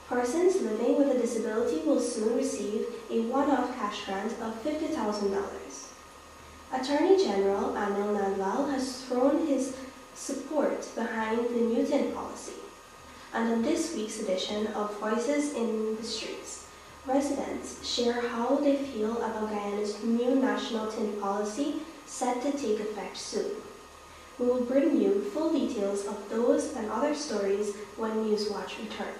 Persons living with a disability will soon receive a one-off cash grant of $50,000. Attorney General Anil Nandlal has thrown his support behind the new tint policy. And on this week's edition of Voices in the Streets, residents share how they feel about Guyana's new national tint policy set to take effect soon. We will bring you full details of those and other stories when Newswatch returns.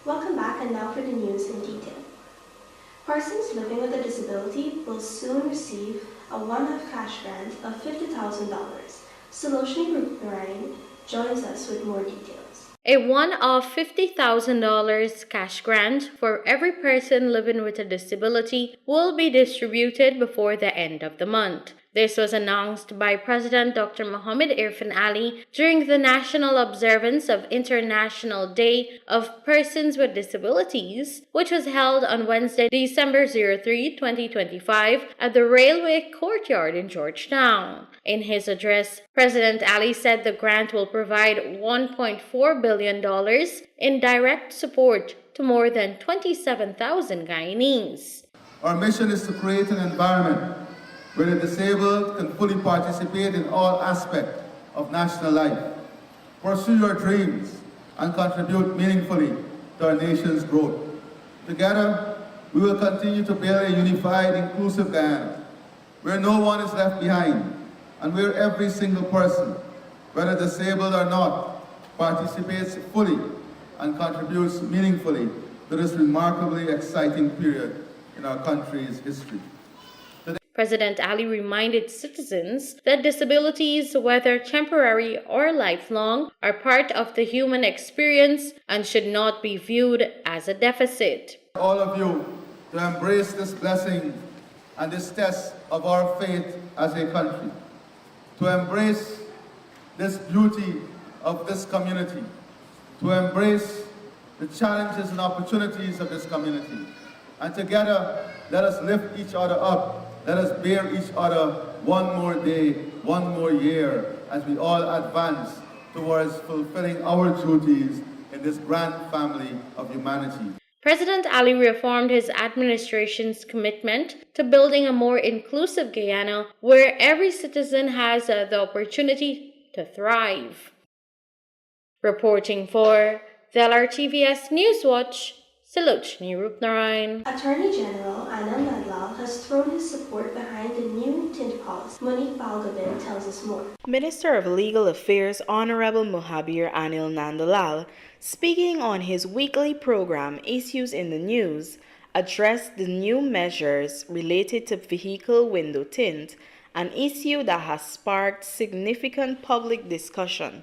Welcome back, and now for the news in detail. Persons living with a disability will soon receive a one-off cash grant of $50,000. Saloshni Rupnarayan joins us with more details. A one-off $50,000 cash grant for every person living with a disability will be distributed before the end of the month. This was announced by President Dr. Mohammed Irfan Ali during the national observance of International Day of Persons with Disabilities, which was held on Wednesday, December 3, 2025, at the Railway Courtyard in Georgetown. In his address, President Ali said the grant will provide $1.4 billion in direct support to more than 27,000 Guyanese. Our mission is to create an environment where the disabled can fully participate in all aspects of national life, pursue your dreams, and contribute meaningfully to our nation's growth. Together, we will continue to build a unified, inclusive Guyana, where no one is left behind, and where every single person, whether disabled or not, participates fully and contributes meaningfully to this remarkably exciting period in our country's history. President Ali reminded citizens that disabilities, whether temporary or lifelong, are part of the human experience and should not be viewed as a deficit. All of you to embrace this blessing and this test of our faith as a country, to embrace this beauty of this community, to embrace the challenges and opportunities of this community, and together let us lift each other up. Let us bear each other one more day, one more year, as we all advance towards fulfilling our duties in this grand family of humanity. President Ali reaffirmed his administration's commitment to building a more inclusive Guyana where every citizen has the opportunity to thrive. Reporting for the LRTVS Newswatch, Salochni Rupnarayan. Attorney General Anil Nandlal has thrown his support behind the new tint policy. Monique Balgobin tells us more. Minister of Legal Affairs Honorable Mohabir Anil Nandlal, speaking on his weekly program Issues in the News, addressed the new measures related to vehicle window tint, an issue that has sparked significant public discussion.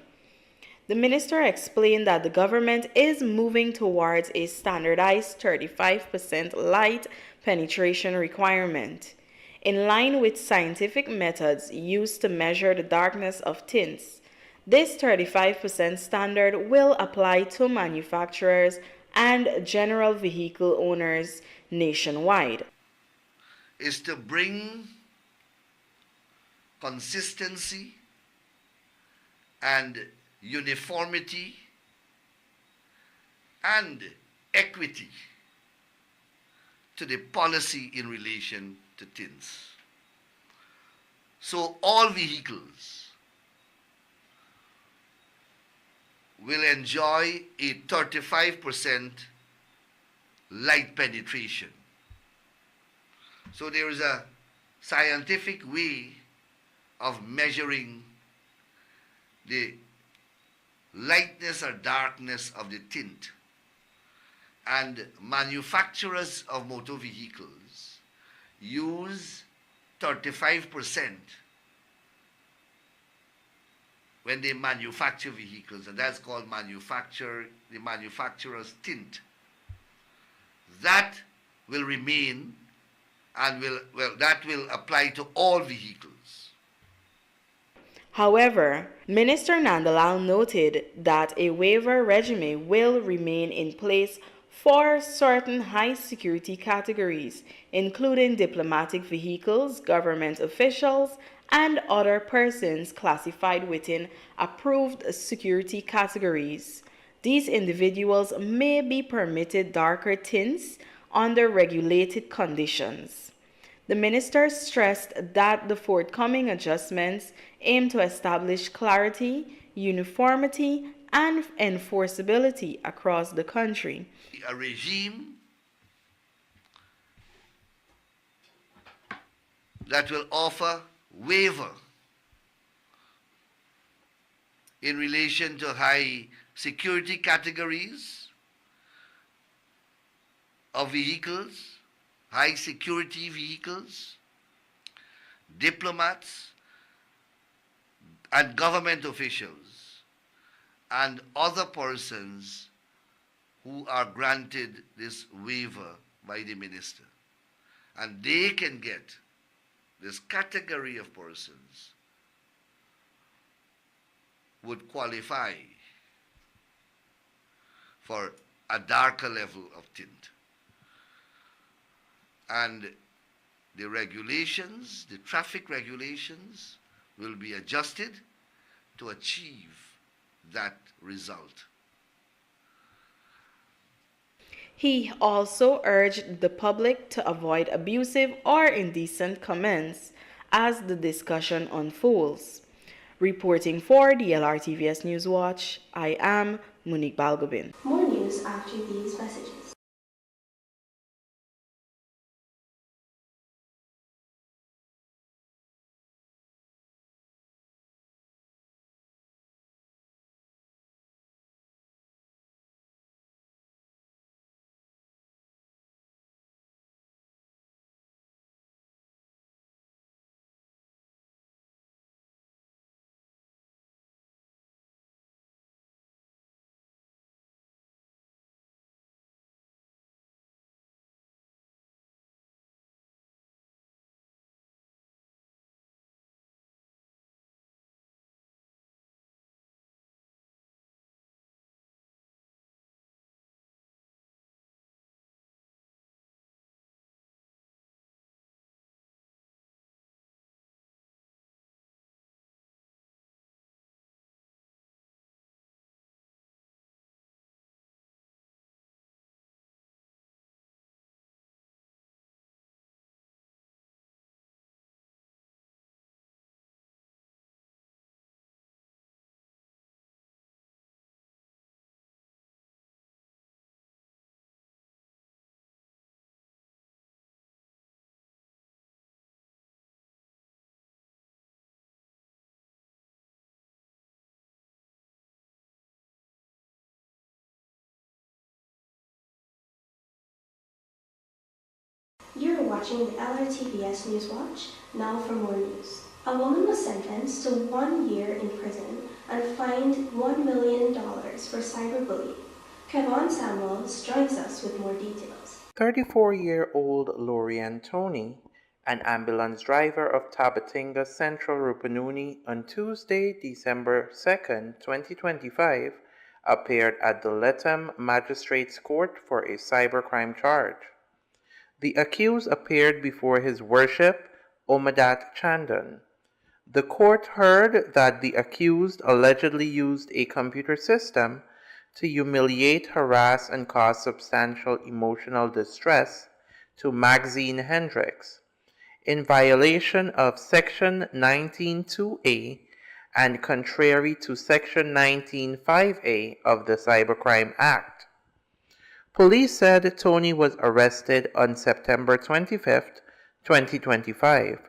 The minister explained that the government is moving towards a standardized 35% light penetration requirement. in line with scientific methods used to measure the darkness of tints. This 35% standard will apply to manufacturers and general vehicle owners nationwide. Is to bring consistency and uniformity and equity to the policy in relation to tints. So all vehicles will enjoy a 35% light penetration. So there is a scientific way of measuring the lightness or darkness of the tint. And manufacturers of motor vehicles use 35% when they manufacture vehicles, and that's called the manufacturer's tint. That will remain and that will apply to all vehicles. However, Minister Nandalal noted that a waiver regime will remain in place for certain high security categories, including diplomatic vehicles, government officials, and other persons classified within approved security categories. These individuals may be permitted darker tints under regulated conditions. The minister stressed that the forthcoming adjustments aim to establish clarity, uniformity, and enforceability across the country. A regime that will offer waiver in relation to high security categories of vehicles, high security vehicles, diplomats, and government officials, and other persons who are granted this waiver by the minister. And they can get this category of persons would qualify for a darker level of tint. And the regulations, the traffic regulations, will be adjusted to achieve that result. He also urged the public to avoid abusive or indecent comments as the discussion unfolds. Reporting for the LRTVS Newswatch, I am Monique Balgobin. More news after these messages. You're watching the LRTVS Newswatch. Now for more news. A woman was sentenced to 1 year in prison and fined $1 million for cyberbullying. Kevon Samuels joins us with more details. 34-year-old Lorian Tony An ambulance driver of Tabatinga Central Rupununi on Tuesday, December 2nd, 2025, appeared at the Letham Magistrates Court for a cybercrime charge. The accused appeared before His Worship Omadat Chandan. The court heard that the accused allegedly used a computer system to humiliate, harass, and cause substantial emotional distress to Maxine Hendricks, in violation of Section 19.2a and contrary to Section 19.5a of the Cybercrime Act. Police said Tony was arrested on September 25th, 2025.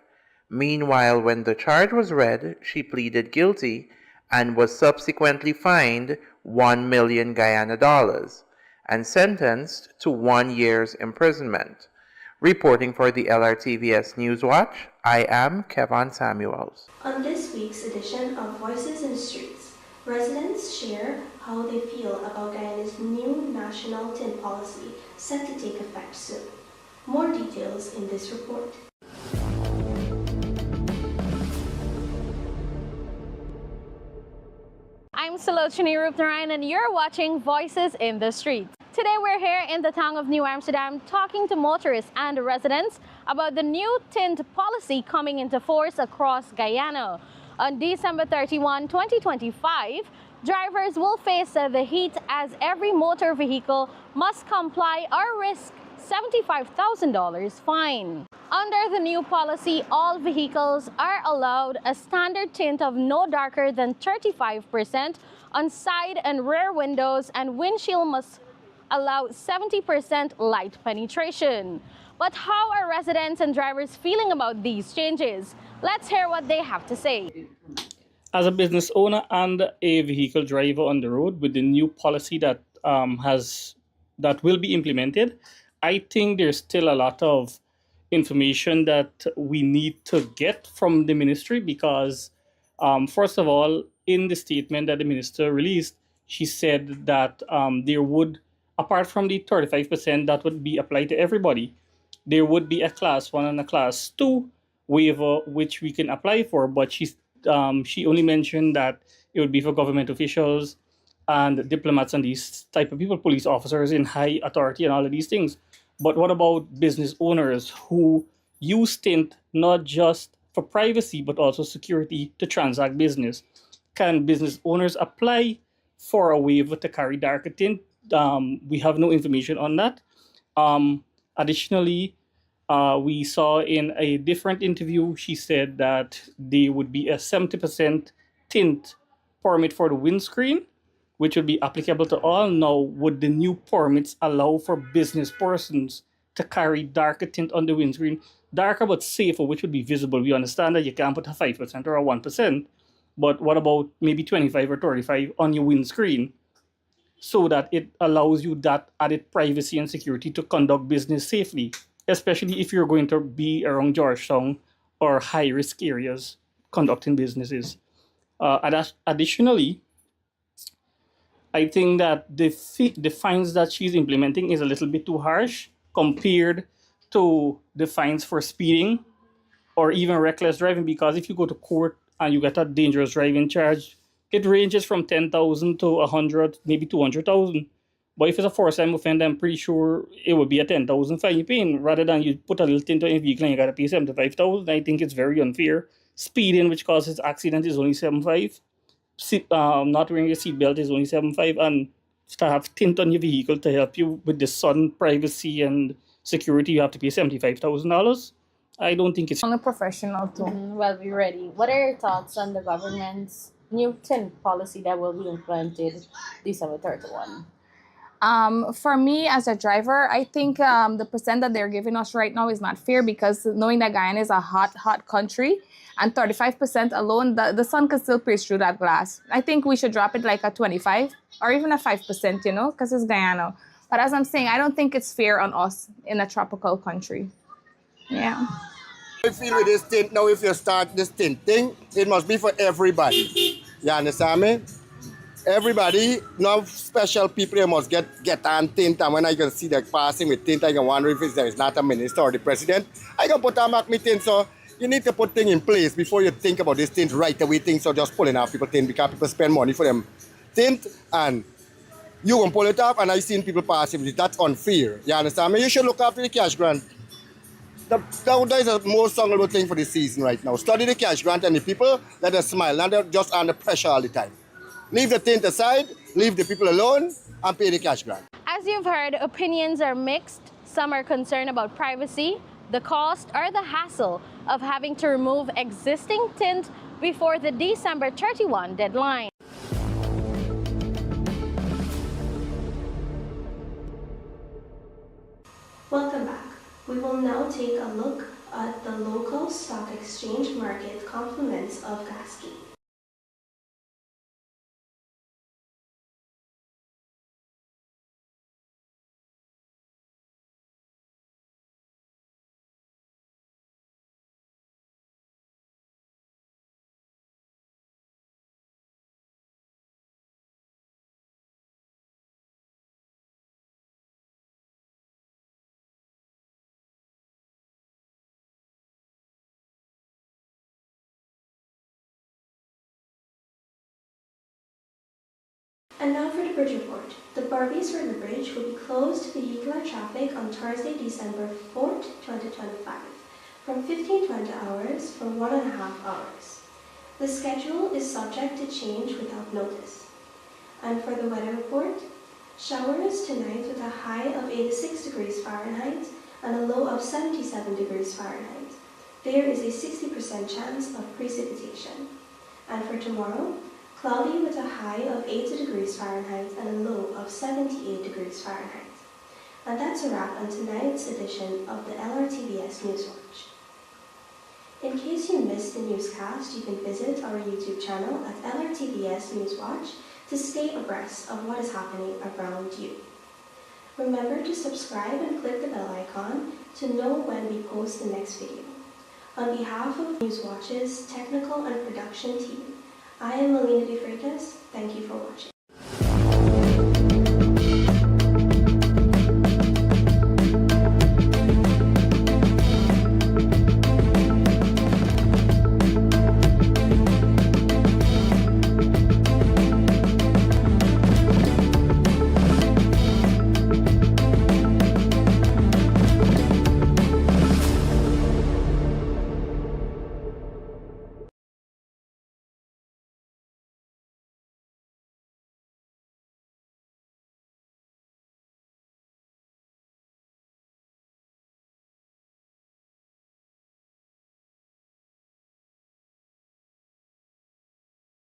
Meanwhile, when the charge was read, she pleaded guilty and was subsequently fined 1 million Guyana dollars and sentenced to 1 year's imprisonment. Reporting for the LRTVS Newswatch, I am Kevin Samuels. On this week's edition of Voices in the Streets, residents share how they feel about Guyana's new national tin policy set to take effect soon. More details in this report. I'm Salochini Rupnarayan and you're watching Voices in the Streets. Today we're here in the town of New Amsterdam talking to motorists and residents about the new tint policy coming into force across Guyana. On December 31, 2025, drivers will face the heat as every motor vehicle must comply or risk $75,000 fine. Under the new policy, all vehicles are allowed a standard tint of no darker than 35% on side and rear windows, and windshield must allow 70% light penetration. But how are residents and drivers feeling about these changes? Let's hear what they have to say. As a business owner and a vehicle driver on the road, with the new policy that will be implemented, I think there's still a lot of information that we need to get from the ministry because, first of all, in the statement that the minister released, she said that there would, apart from the 35% that would be applied to everybody, there would be a class 1 and a class 2 waiver which we can apply for, but she only mentioned that it would be for government officials and diplomats and these type of people, police officers in high authority and all of these things. But what about business owners who use tint not just for privacy but also security to transact business? Can business owners apply for a waiver to carry darker tint? We have no information on that. Additionally, we saw in a different interview, she said that there would be a 70% tint permit for the windscreen, which would be applicable to all. Now, would the new permits allow for business persons to carry darker tint on the windscreen? Darker but safer, which would be visible. We understand that you can't put a 5% or a 1%, but what about maybe 25 or 35 on your windscreen so that it allows you that added privacy and security to conduct business safely, especially if you're going to be around Georgetown or high-risk areas conducting businesses. Additionally, I think that the fines that she's implementing is a little bit too harsh compared to the fines for speeding or even reckless driving, because if you go to court and you get a dangerous driving charge, it ranges from 10,000 to 100, maybe 200,000. But if it's a first-time offender, I'm pretty sure it would be a 10,000 fine you're paying, rather than you put a little tint on your vehicle and you got to pay 75,000. I think it's very unfair. Speeding, which causes accident, is only 7.5. Not wearing your seatbelt is only 7.5, and to have tint on your vehicle to help you with the sun, privacy, and security, you have to pay $75,000. I don't think it's on a professional too. Well, we're ready. What are your thoughts on the government's new tint policy that will be implemented December 31? For me as a driver, I think the percent that they're giving us right now is not fair, because knowing that Guyana is a hot country, and 35% alone, the sun can still pierce through that glass. I think we should drop it like a 25 or even a 5%, because it's Guyana. But as I'm saying, I don't think it's fair on us in a tropical country. Yeah. I feel with this tint now, if you start this tint thing, it must be for everybody. You understand me? everybody, now special people here must get on tint, and when I can see them passing with tint, I can wonder if there is not a minister or the president. I can put on back my tint, so you need to put things in place before you think about this tint right away. Things are just pulling off people tint because people spend money for them tint, and you can pull it off, and I've seen people passing with it. That's unfair. You understand me? You should look after the cash grant. That is the most honorable thing for this season right now. Study the cash grant and the people, let them smile, and they're just under pressure all the time. Leave the tint aside, leave the people alone, and pay the cash grant. As you've heard, opinions are mixed. Some are concerned about privacy, the cost, or the hassle of having to remove existing tint before the December 31 deadline. Welcome back. We will now take a look at the local stock exchange market complements of Gasky. And now for the bridge report. The Berbice River Bridge will be closed to vehicular traffic on Thursday, December 4th, 2025, from 15:20 hours for 1.5 hours. The schedule is subject to change without notice. And for the weather report, showers tonight with a high of 86 degrees Fahrenheit and a low of 77 degrees Fahrenheit. There is a 60% chance of precipitation. And for tomorrow, cloudy with a high of 80 degrees Fahrenheit and a low of 78 degrees Fahrenheit. And that's a wrap on tonight's edition of the LRTVS Newswatch. In case you missed the newscast, you can visit our YouTube channel at LRTVS Newswatch to stay abreast of what is happening around you. Remember to subscribe and click the bell icon to know when we post the next video. On behalf of Newswatch's technical and production team, I am Melina De Freitas. Thank you for watching.